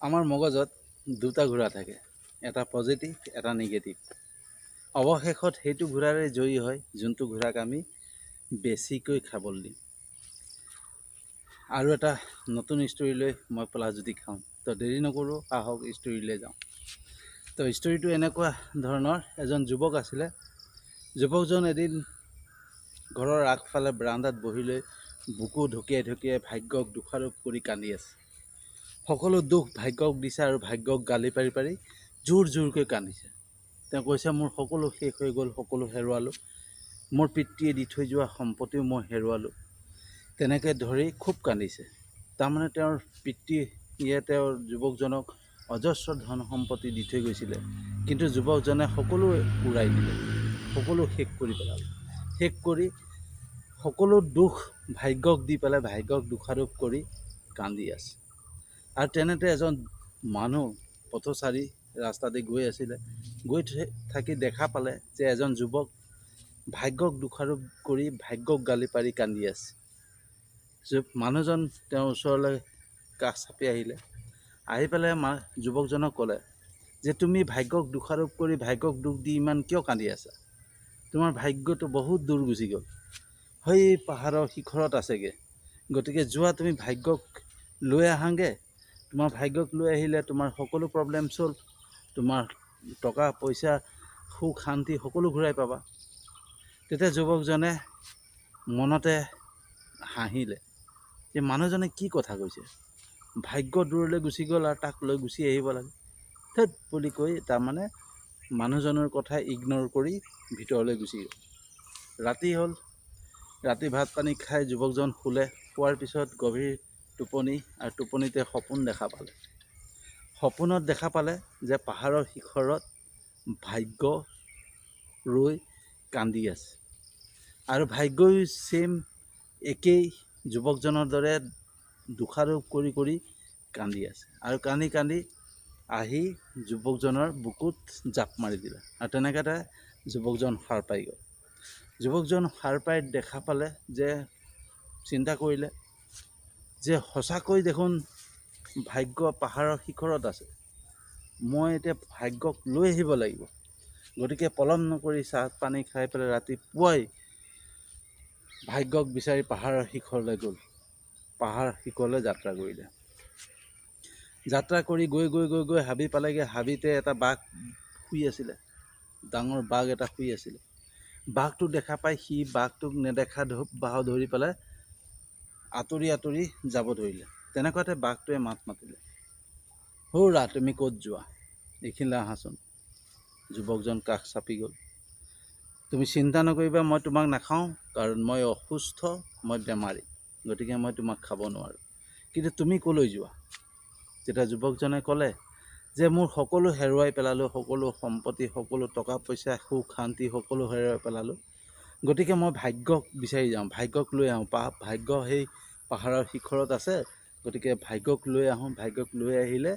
আমাৰ মগজত দুটা ঘোঁৰা থাকে, এটা পজিটিভ, এটা নিগেটিভ। অৱশেষত সেইটো ঘোঁৰাৰে জয়ী হয় যোনটো ঘোঁৰাক আমি বেছিকৈ খাবলৈ দিম। আৰু এটা নতুন ষ্টৰীলৈ মই পলাজুতি খাওঁ। তো দেৰি নকৰোঁ, আহক ষ্টৰীলৈ যাওঁ। তো ষ্টৰীটো এনেকুৱা ধৰণৰ, এজন যুৱক আছিলে। যুৱকজন এদিন ঘৰৰ আগফালে বাৰান্দাত বহি লৈ বুকু ঢকিয়াই ঢকিয়াই ভাগ্যক দোষাৰোপ কৰি কান্দি আছে। সকলো দুখ ভাগ্যক দিছে আৰু ভাগ্যক গালি পাৰি পাৰি জোৰ জোৰকৈ কান্দিছে। তেওঁ কৈছে, মোৰ সকলো শেষ হৈ গ'ল, সকলো হেৰুৱালোঁ, মোৰ পিতৃয়ে দি থৈ যোৱা সম্পত্তিও মই হেৰুৱালোঁ। তেনেকৈ ধৰি খুব কান্দিছে। তাৰমানে তেওঁৰ পিতৃয়ে তেওঁৰ যুৱকজনক অজস্ৰ ধন সম্পত্তি দি থৈ গৈছিলে, কিন্তু যুৱকজনে সকলো উৰাই দিলে, সকলো শেষ কৰি পেলালে। শেষ কৰি সকলো দুখ ভাগ্যক দি পেলাই ভাগ্যক দোষাৰোপ কৰি কান্দি আছে। আৰু তেনেতে এজন মানুহ পথচাৰী ৰাস্তাতে গৈ আছিলে, গৈ থাকি দেখা পালে যে এজন যুৱক ভাগ্যক দোষাৰোপ কৰি ভাগ্যক গালি পাৰি কান্দি আছে। মানুহজন তেওঁৰ ওচৰলৈ কাষ চাপি আহিলে, আহি পেলাই যুৱকজনক ক'লে যে তুমি ভাগ্যক দোষাৰোপ কৰি ভাগ্যক দুখ দি ইমান কিয় কান্দি আছা? তোমাৰ ভাগ্যটো বহুত দূৰ গুচি গ'ল, সেই পাহাৰৰ শিখৰত আছেগৈ। গতিকে যোৱা, তুমি ভাগ্যক লৈ আহাংগৈ। তোমাৰ ভাগ্যক লৈ আহিলে তোমাৰ সকলো প্ৰব্লেম চল্ভ, তোমাৰ টকা পইচা সুখ শান্তি সকলো ঘূৰাই পাবা। তেতিয়া যুৱকজনে মনতে হাঁহিলে যে মানুহজনে কি কথা কৈছে, ভাগ্য দূৰলৈ গুচি গ'ল আৰু তাক লৈ গুচি আহিব লাগে। থেত বুলি কৈ তাৰমানে মানুহজনৰ কথা ইগন'ৰ কৰি ভিতৰলৈ গুচি গ'ল। ৰাতি হ'ল, ৰাতি ভাত পানী খাই যুৱকজন শুলে। শোৱাৰ পিছত গভীৰ টোপনি, আৰু টোপনিতে সপোন দেখা পালে। সপোনত দেখা পালে যে পাহাৰৰ শিখৰত ভাগ্য ৰৈ কান্দি আছে, আৰু ভাগ্যই ছেম একেই যুৱকজনৰ দৰে দোষাৰোপ কৰি কৰি কান্দি আছে, আৰু কান্দি কান্দি আহি যুৱকজনৰ বুকুত জাপ মাৰি দিলে। আৰু তেনেকৈ যুৱকজন সাৰ পাই গ'ল। যুৱকজন সাৰ পাই দেখা পালে যে, চিন্তা কৰিলে যে সঁচাকৈ দেখোন ভাগ্য পাহাৰৰ শিখৰত আছে, মই এতিয়া ভাগ্যক লৈ আহিব লাগিব। গতিকে পলম নকৰি চাহ পানী খাই পেলাই ৰাতিপুৱাই ভাগ্যক বিচাৰি পাহাৰৰ শিখৰলৈ গ'ল। পাহাৰ শিখৰলৈ যাত্ৰা কৰিলে। যাত্ৰা কৰি গৈ গৈ গৈ গৈ হাবি পালেগৈ। হাবিতে এটা বাঘ শুই আছিলে, ডাঙৰ বাঘ এটা শুই আছিলে। বাঘটো দেখা পাই সি বাঘটোক নেদেখা বাহ ধৰি পেলাই আঁতৰি আঁতৰি যাব ধৰিলে। তেনেকুৱাতে বাঘটোৱে মাত মাতিলে, হৌৰা, তুমি ক'ত যোৱা? এইখিনিলৈ আহাচোন। যুৱকজন কাষ চাপি গ'ল। তুমি চিন্তা নকৰিবা, মই তোমাক নাখাওঁ, কাৰণ মই অসুস্থ, মই বেমাৰী, গতিকে মই তোমাক খাব নোৱাৰোঁ। কিন্তু তুমি ক'লৈ যোৱা? তেতিয়া যুৱকজনে ক'লে যে মোৰ সকলো হেৰুৱাই পেলালোঁ, সকলো সম্পত্তি, সকলো টকা পইচা, সুখ শান্তি সকলো হেৰুৱাই পেলালোঁ। গতিকে মই ভাগ্যক বিচাৰি যাওঁ, ভাগ্যক লৈ আহোঁ। ভাগ্য সেই পাহাৰৰ শিখৰত আছে, গতিকে ভাগ্যক লৈ আহোঁ। ভাগ্যক লৈ আহিলে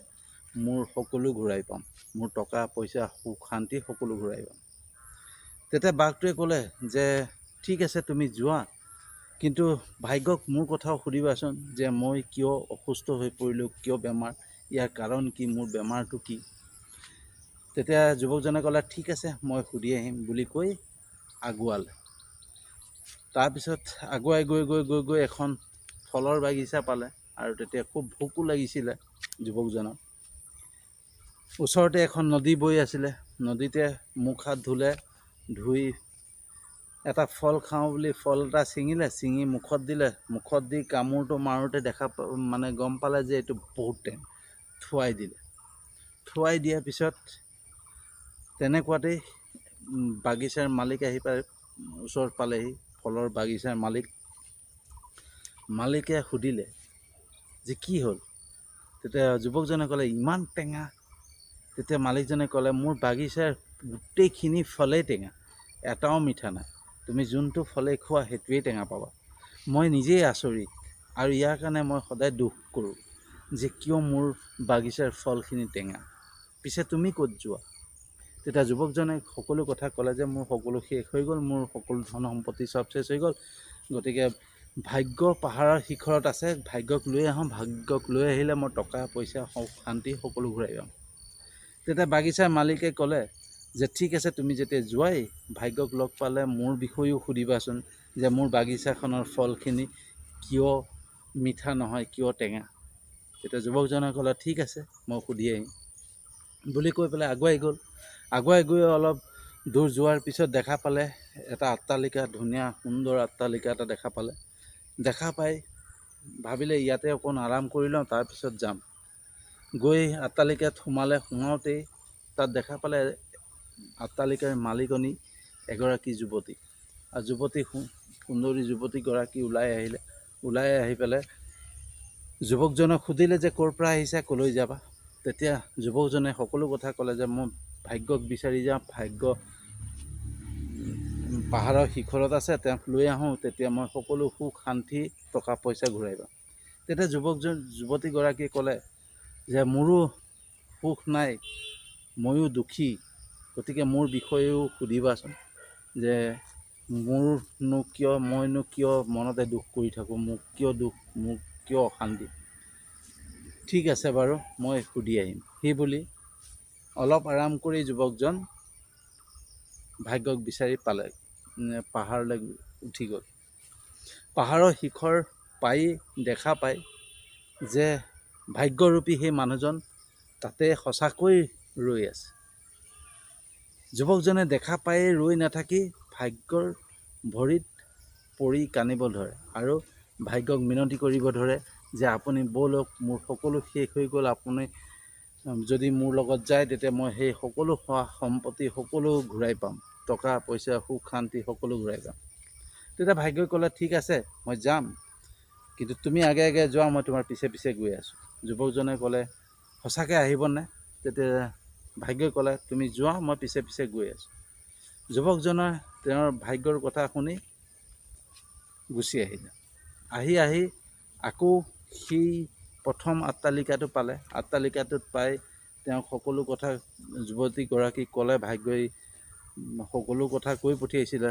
মোৰ সকলো ঘূৰাই পাম, মোৰ টকা পইচা সুখ শান্তি সকলো ঘূৰাই পাম। তেতিয়া বাঘটোৱে ক'লে যে ঠিক আছে, তুমি যোৱা, কিন্তু ভাগ্যক মোৰ কথাও সুধিবাচোন যে মই কিয় অসুস্থ হৈ পৰিলোঁ, কিয় বেমাৰ, ইয়াৰ কাৰণ কি, মোৰ বেমাৰটো কি? তেতিয়া যুৱকজনে ক'লে ঠিক আছে, মই সুধি আহিম বুলি কৈ আগুৱালে। তাৰপিছত আগুৱাই গৈ গৈ গৈ গৈ এখন ফলৰ বাগিচা পালে, আৰু তেতিয়া খুব ভোকো লাগিছিলে যুৱকজনৰ। ওচৰতে এখন নদী বৈ আছিলে, নদীতে মুখ হাত ধুলে, ধুই এটা ফল খাওঁ বুলি ফল এটা ছিঙিলে, ছিঙি মুখত দিলে। মুখত দি কামোৰটো মাৰোঁতে গম পালে যে এইটো বহুত টেঙা। থুৱাই দিলে। থুৱাই দিয়াৰ পিছত তেনেকুৱাতেই বাগিচাৰ মালিক আহি পাই ওচৰত পালেহি, ফলৰ বাগিচাৰ মালিকে সুধিলে যে কি হ'ল? তেতিয়া যুৱকজনে ক'লে ইমান টেঙা। তেতিয়া মালিকজনে ক'লে মোৰ বাগিচাৰ গোটেইখিনি ফলেই টেঙা, এটাও মিঠা নাই। তুমি যোনটো ফলেই খোৱা সেইটোৱেই টেঙা পাবা। মই নিজেই আচৰিত, আৰু ইয়াৰ কাৰণে মই সদায় দুখ কৰোঁ যে কিয় মোৰ বাগিচাৰ ফলখিনি টেঙা। পিছে তুমি ক'ত যোৱা? তেতিয়া যুৱকজনে সকলো কথা ক'লে যে মোৰ সকলো শেষ হৈ গ'ল, মোৰ সকলো ধন সম্পত্তি চব শেষ হৈ গ'ল, গতিকে ভাগ্য পাহাৰৰ শিখৰত আছে, ভাগ্যক লৈ আহোঁ, ভাগ্যক লৈ আহিলে মই টকা পইচা শান্তি সকলো ঘূৰাই পাম। তেতিয়া বাগিচাৰ মালিকে ক'লে যে ঠিক আছে, তুমি যেতিয়া যোৱাই ভাগ্যক লগ পালে মোৰ বিষয়েও সুধিবাচোন যে মোৰ বাগিচাখনৰ ফলখিনি কিয় মিঠা নহয়, কিয় টেঙা। তেতিয়া যুৱকজনে ক'লে ঠিক আছে, মই সুধি আহিম বুলি কৈ পেলাই আগুৱাই গ'ল। আগুৱাই গৈ অলপ দূৰ যোৱাৰ পিছত দেখা পালে এটা অট্টালিকা, ধুনীয়া সুন্দৰ অট্টালিকা এটা দেখা পালে। দেখা পাই ভাবিলে ইয়াতে অকণ আৰাম কৰি লওঁ, তাৰপিছত যাম। গৈ অট্টালিকাত সোমালে। সোমাওঁতেই তাত দেখা পালে অট্টালিকাৰ মালিকনী এগৰাকী যুৱতী, আৰু সুন্দৰী যুৱতীগৰাকী ওলাই আহিলে। ওলাই আহি পেলাই যুৱকজনক সুধিলে যে ক'ৰ পৰা আহিছা, ক'লৈ যাবা। তেতিয়া যুৱকজনে সকলো কথা ক'লে যে মই ভাগ্যক বিচাৰি যাওঁ, ভাগ্য পাহাৰৰ শিখৰত আছে, তেওঁক লৈ আহোঁ, তেতিয়া মই সকলো সুখ শান্তি টকা পইচা ঘূৰাই পাম। তেতিয়া যুৱতীগৰাকীয়ে ক'লে যে মোৰো সুখ নাই, ময়ো দুখী, গতিকে মোৰ বিষয়েও সুধিবাচোন যে মইনো কিয় মনতে দুখ কৰি থাকোঁ, মোক কিয় দুখ, মোক কিয় অশান্তি। ঠিক আছে বাৰু, মই সুধি আহিম। সেই বুলি অলপ আৰাম কৰি যুৱকজন ভাগ্যক বিচাৰি পালে, পাহাৰলৈ উঠি গ'ল। পাহাৰৰ শিখৰ পাই দেখা পায় যে ভাগ্যৰূপী সেই মানুহজন তাতে সঁচাকৈ ৰৈ আছে। যুৱকজনে দেখা পাই ৰৈ নাথাকি ভাগ্যৰ ভৰিত পৰি কান্দিব ধৰে আৰু ভাগ্যক মিনতি কৰিব ধৰে যে আপুনি ব'লক, মোৰ সকলো শেষ হৈ গ'ল, আপুনি যদি মোৰ লগত যায় তেতিয়া মই সেই সকলো সম্পত্তি সকলো ঘূৰাই পাম, টকা পইচা সুখ শান্তি সকলো ঘূৰাই পাম। তেতিয়া ভাগ্যই ক'লে ঠিক আছে, মই যাম, কিন্তু তুমি আগে আগে যোৱা, মই তোমাৰ পিছে পিছে গৈ আছোঁ। যুৱকজনে ক'লে সঁচাকৈ আহিবনে? তেতিয়া ভাগ্যই ক'লে তুমি যোৱা, মই পিছে পিছে গৈ আছোঁ। যুৱকজনে তেওঁৰ ভাগ্যৰ কথা শুনি গুচি আহিলে। আহি আকৌ সেই প্ৰথম অট্টালিকাটো পালে। অট্টালিকাটোত পাই তেওঁ সকলো কথা যুৱতীগৰাকীক ক'লে। ভাগ্যই সকলো কথা কৈ পঠিয়াইছিলে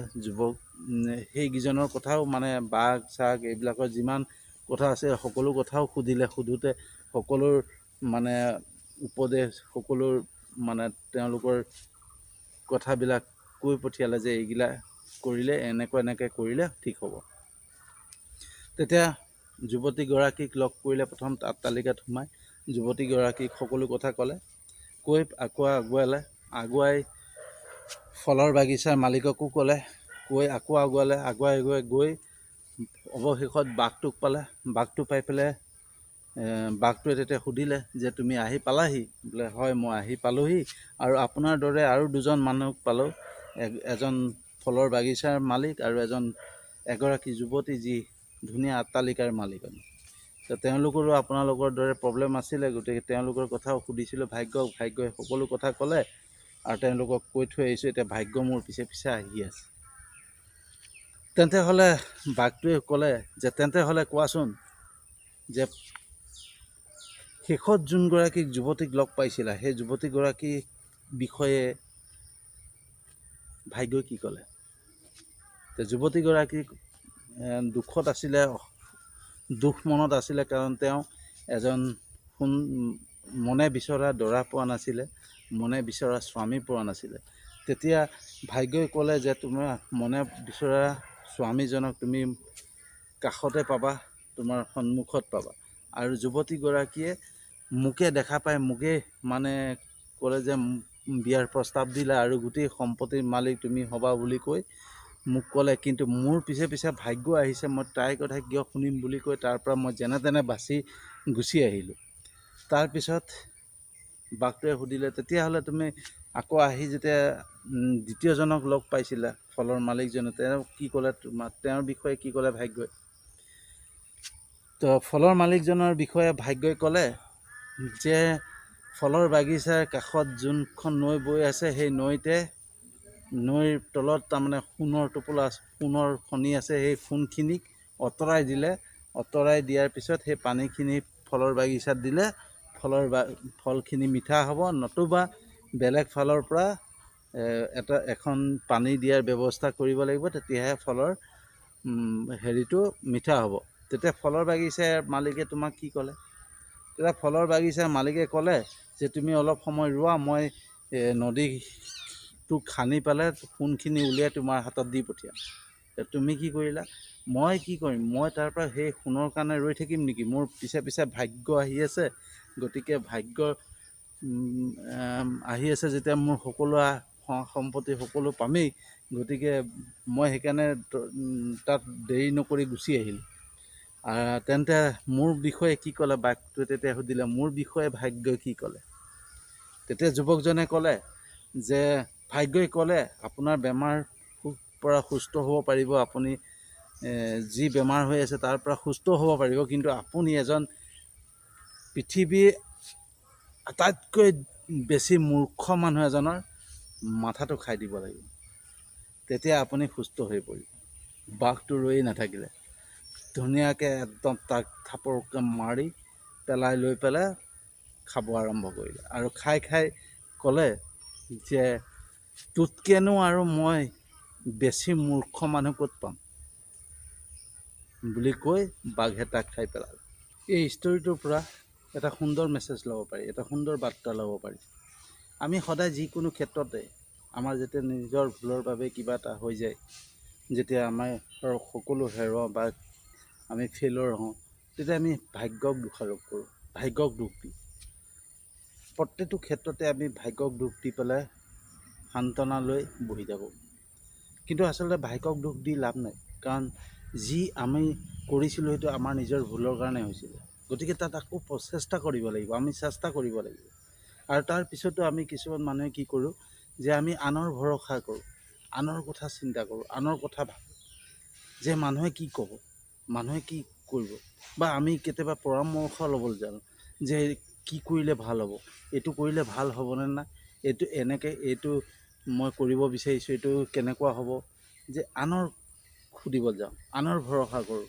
সেইকেইজনৰ কথাও, মানে বাঘ চাঘ এইবিলাকৰ যিমান কথা আছে সকলো কথাও সুধিলে। সোধোতে সকলোৰ মানে উপদেশ, সকলোৰ মানে তেওঁলোকৰ কথাবিলাক কৈ পঠিয়ালে যে এইগিলা কৰিলে, এনেকৈ কৰিলে ঠিক হ'ব। তেতিয়া যুৱতীগৰাকীক লগ কৰিলে। প্ৰথম অট্টালিকাত সোমাই যুৱতীগৰাকীক সকলো কথা ক'লে। কৈ আকৌ আগুৱাই ফলৰ বাগিচাৰ মালিককো ক'লে। কৈ আকৌ আগুৱাই গৈ অৱশেষত বাঘটোক পালে। বাঘটো পাই পেলাই বাঘটোৱে তেতিয়া সুধিলে যে তুমি আহি পালাহি? বোলে হয়, মই আহি পালোহি, আৰু আপোনাৰ দৰে আৰু দুজন মানুহক পালোঁ, এজন ফলৰ বাগিচাৰ মালিক আৰু এগৰাকী যুৱতী, যি ধুনীয়া অট্টালিকাৰ মালিকনী। তো তেওঁলোকৰো আপোনালোকৰ দৰে প্ৰব্লেম আছিলে, গতিকে তেওঁলোকৰ কথাও সুধিছিলোঁ ভাগ্যই সকলো কথা ক'লে, আৰু তেওঁলোকক কৈ থৈ আহিছোঁ। এতিয়া ভাগ্য মোৰ পিছে পিছে আহি আছে। তেন্তে হ'লে বাঘটোৱে ক'লে যে তেন্তে হ'লে কোৱাচোন যে শেষত যোনগৰাকী যুৱতীক লগ পাইছিলা, সেই যুৱতীগৰাকীৰ বিষয়ে ভাগ্যই কি ক'লে? যুৱতীগৰাকী দুখত আছিলে, দুখ মনত আছিলে, কাৰণ তেওঁ এজন মনে বিচৰা দৰা পোৱা নাছিলে, মনে বিচৰা স্বামী পোৱা নাছিলে। তেতিয়া ভাগ্যই ক'লে যে তোমাৰ মনে বিচৰা স্বামীজনক তুমি কাষতে পাবা, তোমাৰ সন্মুখত পাবা। আৰু যুৱতীগৰাকীয়ে মোকে দেখা পাই মোকে মানে ক'লে যে বিয়াৰ প্ৰস্তাৱ দিলা আৰু গোটেই সম্পত্তিৰ মালিক তুমি হ'বা বুলি কৈ মোক ক'লে, কিন্তু মোৰ পিছে পিছে ভাগ্য আহিছে, মই তাইৰ কথা কিয় শুনিম বুলি কৈ তাৰ পৰা মই যেনে তেনে বাচি গুচি আহিলোঁ। তাৰপিছত বাঘটোৱে সুধিলে তেতিয়াহ'লে তুমি আকৌ আহি যেতিয়া দ্বিতীয়জনক লগ পাইছিলা, ফলৰ মালিকজনে, তেওঁ কি ক'লে, তেওঁৰ বিষয়ে কি ক'লে ভাগ্যই? তো ফলৰ মালিকজনৰ বিষয়ে ভাগ্যই ক'লে যে ফলৰ বাগিচাৰ কাষত যোনখন নৈ বৈ আছে, সেই নৈৰ তলত তাৰমানে সোণৰ টোপোলা, সোণৰ খনি আছে। সেই সোণখিনিক আঁতৰাই দিলে, আঁতৰাই দিয়াৰ পিছত সেই পানীখিনি ফলৰ বাগিচাত দিলে ফলখিনি মিঠা হ'ব, নতুবা বেলেগ ফালৰ পৰা এখন পানী দিয়াৰ ব্যৱস্থা কৰিব লাগিব, তেতিয়াহে ফলৰ হেৰিটো মিঠা হ'ব। তেতিয়া ফলৰ বাগিচাৰ মালিকে তোমাক কি ক'লে? তেতিয়া ফলৰ বাগিচাৰ মালিকে ক'লে যে তুমি অলপ সময় ৰোৱা, মই নদীটো খান্দি পেলাই সোণখিনি উলিয়াই তোমাৰ হাতত দি পঠিয়াম। তুমি কি কৰিলা? মই কি কৰিম? মই তাৰ পৰা সেই সোণৰ কাৰণে ৰৈ থাকিম নেকি? মোৰ পিছে পিছে ভাগ্য আহি আছে, গতিকে ভাগ্য আহি আছে যেতিয়া মোৰ সকলো সম্পত্তি সকলো পামেই, গতিকে মই সেইকাৰণে তাত দেৰি নকৰি গুচি আহিলোঁ। তেন্তে মোৰ বিষয়ে কি ক'লে? বাঘটোৱে তেতিয়া সুধিলে, মোৰ বিষয়ে ভাগ্যই কি ক'লে? তেতিয়া যুৱকজনে ক'লে যে ভাগ্যই ক'লে আপোনাৰ বেমাৰ পৰা সুস্থ হ'ব পাৰিব, আপুনি যি বেমাৰ হৈ আছে তাৰ পৰা সুস্থ হ'ব পাৰিব, কিন্তু আপুনি এজন পৃথিৱীৰ আটাইতকৈ বেছি মূৰ্খ মানুহ এজনৰ মাথাটো খাই দিব লাগিব, তেতিয়া আপুনি সুস্থ হৈ পৰিব। বাঘটো ৰৈ নাথাকিলে, ধুনীয়াকৈ একদম তাক থাপৰকৈ মাৰি পেলাই লৈ পেলাই খাব আৰম্ভ কৰিলে। আৰু খাই খাই ক'লে যে তোতকেনো আৰু মই বেছি মূৰ্খ মানুহ ক'ত পাম বুলি কৈ বাঘে তাক খাই পেলালে। এই ষ্টৰিটোৰ পৰা এটা সুন্দৰ মেছেজ ল'ব পাৰি, এটা সুন্দৰ বাৰ্তা ল'ব পাৰি। আমি সদায় যিকোনো ক্ষেত্ৰতে আমাৰ যেতিয়া নিজৰ ভুলৰ বাবে কিবা এটা হৈ যায়, যেতিয়া আমাৰ সকলো হেৰুৱাওঁ বা আমি ফেইলৰ হওঁ, তেতিয়া আমি ভাগ্যক দোষাৰোপ কৰোঁ, ভাগ্যক দুখ দিওঁ। প্ৰত্যেকটো ক্ষেত্ৰতে আমি ভাগ্যক দুখ দি পেলাই সান্তনা লৈ বহি থাকোঁ। কিন্তু আচলতে ভাগ্যক দুখ দি লাভ নাই, কাৰণ যি আমি কৰিছিলোঁ সেইটো আমাৰ নিজৰ ভুলৰ কাৰণে হৈছিলে। গতিকে তাত আকৌ প্ৰচেষ্টা কৰিব লাগিব, আমি চেষ্টা কৰিব লাগিব। আৰু তাৰ পিছতো আমি কিছুমান মানুহে কি কৰোঁ যে আমি আনৰ ভৰসা কৰোঁ, আনৰ কথা চিন্তা কৰোঁ, আনৰ কথা ভাবোঁ যে মানুহে কি ক'ব, মানুহে কি কৰিব, বা আমি কেতিয়াবা পৰামৰ্শ ল'বলৈ যাওঁ যে কি কৰিলে ভাল হ'ব, এইটো কৰিলে ভাল হ'বনে নাই, এইটো মই কৰিব বিচাৰিছোঁ, এইটো কেনেকুৱা হ'ব, যে আনৰ সুধিব যাওঁ, আনৰ ভৰসা কৰোঁ।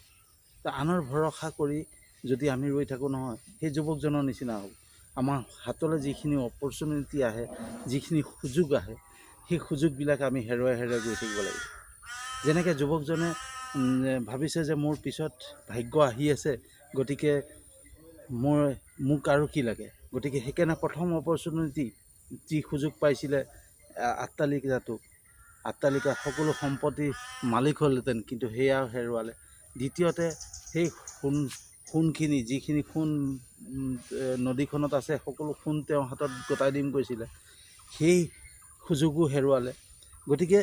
আনৰ ভৰসা কৰি যদি আমি ৰৈ থাকোঁ নহয়, সেই যুৱকজনৰ নিচিনা হ'ব। আমাৰ হাতলৈ যিখিনি অপৰচুনিটি আহে, যিখিনি সুযোগ আহে, সেই সুযোগবিলাক আমি হেৰুৱাই হেৰুৱাই গৈ থাকিব লাগিব। যেনেকৈ যুৱকজনে ভাবিছে যে মোৰ পিছত ভাগ্য আহি আছে, গতিকে মোক আৰু কি লাগে, গতিকে সেইকাৰণে প্ৰথম অপৰচুনিটি যি সুযোগ পাইছিলে আট্টালিকা সকলো সম্পত্তিৰ মালিক হ'লহেঁতেন, কিন্তু সেয়াও হেৰুৱালে। দ্বিতীয়তে সেই সোণখিনি, যিখিনি সোণ নদীখনত আছে, সকলো সোণ তেওঁৰ হাতত গতাই দিম কৈছিলে, সেই সুযোগো হেৰুৱালে। গতিকে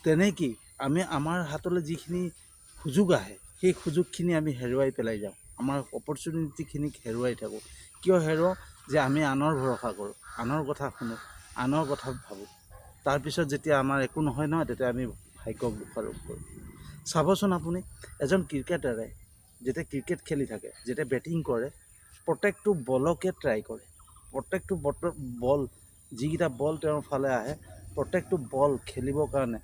তেনেকেই আমি আমাৰ হাতলৈ যিখিনি সুযোগ আহে, সেই সুযোগখিনি আমি হেৰুৱাই পেলাই যাওঁ, আমাৰ অপৰচুনিটিখিনিক হেৰুৱাই থাকোঁ। কিয় হেৰুৱাওঁ? যে আমি আনৰ ভৰসা কৰোঁ, আনৰ কথা শুনো, আনৰ কথা ভাবোঁ। তাৰপিছত যেতিয়া আমাৰ একো নহয় নহয়, তেতিয়া আমি ভাগ্যক দোষাৰোপ কৰোঁ। চাবচোন আপুনি, এজন ক্ৰিকেটাৰে যেতিয়া ক্ৰিকেট খেলি থাকে, যেতিয়া বেটিং কৰে, প্ৰত্যেকটো বলকে ট্ৰাই কৰে, প্ৰত্যেকটো বল, যিকেইটা বল তেওঁৰ ফালে আহে, প্ৰত্যেকটো বল খেলিবৰ কাৰণে,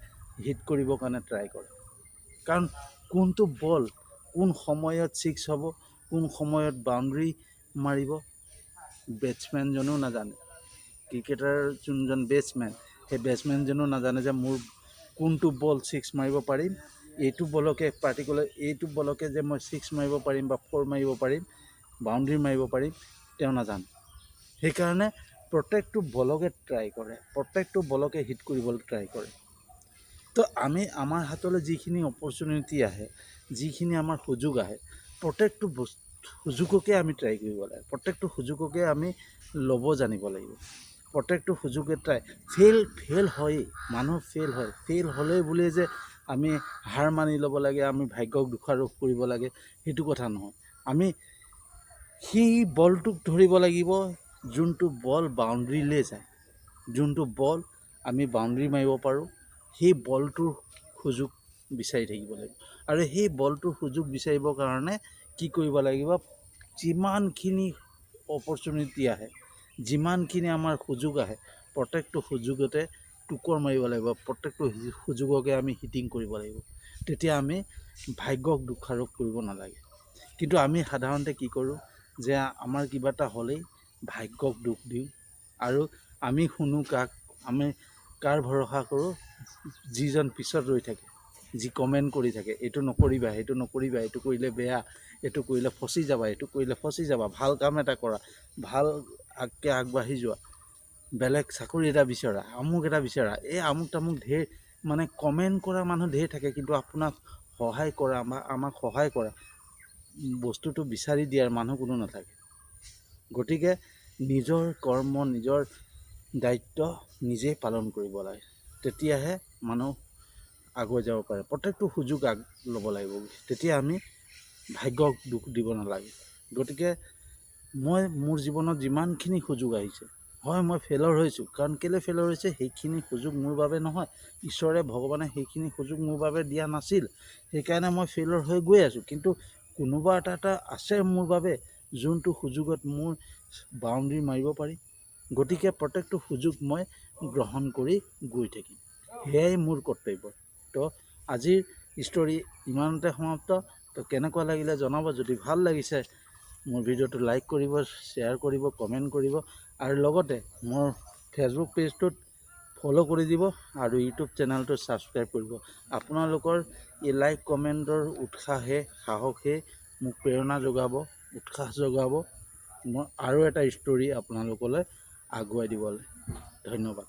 হিট কৰিবৰ কাৰণে ট্ৰাই কৰে। কাৰণ কোনটো বল কোন সময়ত ছিক্স হ'ব, কোন সময়ত বাউণ্ডেৰী মাৰিব, বেটছমেনজনেও নাজানে। ক্ৰিকেটাৰ যোনজন বেটছমেন, সেই বেটছমেনজনেও নাজানে যে মোৰ কোনটো বল ছিক্স মাৰিব পাৰিম, এইটো বলকে যে মই ছিক্স মাৰিব পাৰিম বা 4 মাৰিব পাৰিম, বাউণ্ডেৰী মাৰিব পাৰিম, তেওঁ নাজানে। সেইকাৰণে প্ৰত্যেকটো বলকে ট্ৰাই কৰে, প্ৰত্যেকটো বলকে হিট কৰিবলৈ ট্ৰাই কৰে। তো আমি আমাৰ হাতলৈ যিখিনি অপৰচুনিটি আহে, যিখিনি আমাৰ সুযোগ আহে, প্ৰত্যেকটো সুযোগকে আমি ট্ৰাই কৰিব লাগে, প্ৰত্যেকটো সুযোগকে আমি ল'ব জানিব লাগিব। প্ৰত্যেকটো সুযোগে ফেইল হয়েই, মানুহ ফেইল হয়। ফেইল হ'লেই বুলিয়ে যে আমি হাৰ মানি ল'ব লাগে, আমি ভাগ্যক দোষাৰোপ কৰিব লাগে, সেইটো কথা নহয়। আমি সেই বলটোক ধৰিব লাগিব, যোনটো বল বাউণ্ডেৰীলৈ যায়, যোনটো বল আমি বাউণ্ডেৰী মাৰিব পাৰোঁ, সেই বলটোৰ সুযোগ বিচাৰি থাকিব লাগিব। আৰু সেই বলটোৰ সুযোগ বিচাৰিবৰ কাৰণে কি কৰিব লাগিব? যিমানখিনি অপৰচুনিটি আহে, যিমানখিনি আমাৰ সুযোগ আহে, প্ৰত্যেকটো সুযোগতে টুকুৰ মাৰিব লাগিব, প্ৰত্যেকটো সুযোগকে আমি হিটিং কৰিব লাগিব। তেতিয়া আমি ভাগ্যক দোষাৰোপ কৰিব নালাগে। কিন্তু আমি সাধাৰণতে কি কৰোঁ যে আমাৰ কিবা এটা হ'লেই ভাগ্যক দুখ দিওঁ, আৰু আমি শুনো আমি কাৰ ভৰসা কৰোঁ? যিজন পিছত ৰৈ থাকে, যি কমেণ্ট কৰি থাকে, এইটো নকৰিবা, সেইটো নকৰিবা, এইটো কৰিলে বেয়া, এইটো কৰিলে ফচি যাবা, এইটো কৰিলে ফচি যাবা, ভাল কাম এটা কৰা, ভাল আগবাঢ়ি যোৱা, বেলেগ চাকৰি এটা বিচৰা, আমুক এটা বিচৰা, এই আমুক তামুক ঢেৰ মানে কমেণ্ট কৰা মানুহ ঢেৰ থাকে, কিন্তু আপোনাক সহায় কৰা বা আমাক সহায় কৰা বস্তুটো বিচাৰি দিয়াৰ মানুহ কোনো নাথাকে। গতিকে নিজৰ কৰ্ম, নিজৰ দায়িত্ব নিজেই পালন কৰিব লাগে, তেতিয়াহে মানুহ আগুৱাই যাব পাৰে। প্ৰত্যেকটো সুযোগ ল'ব লাগিব, তেতিয়া আমি ভাগ্যক দুখ দিব নালাগে। গতিকে মোৰ জীৱনত যিমানখিনি সুযোগ আহিছে, হয় মই ফেইলৰ হৈছোঁ, কাৰণ কেলৈ ফেইলৰ হৈছে, সেইখিনি সুযোগ মোৰ বাবে নহয়, ঈশ্বৰে ভগৱানে সেইখিনি সুযোগ মোৰ বাবে দিয়া নাছিল, সেইকাৰণে মই ফেইলৰ হৈ গৈ আছোঁ। কিন্তু কোনোবা এটা আছে মোৰ বাবে, যোনটো সুযোগত মোৰ বাউণ্ডেৰী মাৰিব পাৰি। গতিকে প্ৰত্যেকটো সুযোগ মই গ্ৰহণ কৰি গৈ থাকিম, সেয়াই মোৰ কৰ্তব্য। তো আজিৰ ষ্টৰি ইমানতে সমাপ্ত। তো কেনেকুৱা লাগিলে জনাব, যদি ভাল লাগিছে মোৰ ভিডিঅ'টো লাইক কৰিব, শ্বেয়াৰ কৰিব, কমেণ্ট কৰিব, আৰু লগতে মোৰ ফেচবুক পেজটোত ফ'ল' কৰি দিব আৰু ইউটিউব চেনেলটো ছাবস্ক্ৰাইব কৰিব। আপোনালোকৰ এই লাইক কমেণ্টৰ উৎসাহে, সাহসে মোক প্ৰেৰণা যোগাব, উৎসাহ যোগাব মই আৰু এটা ষ্টৰি আপোনালোকলৈ আগুৱাই দিবলৈ। ধন্যবাদ।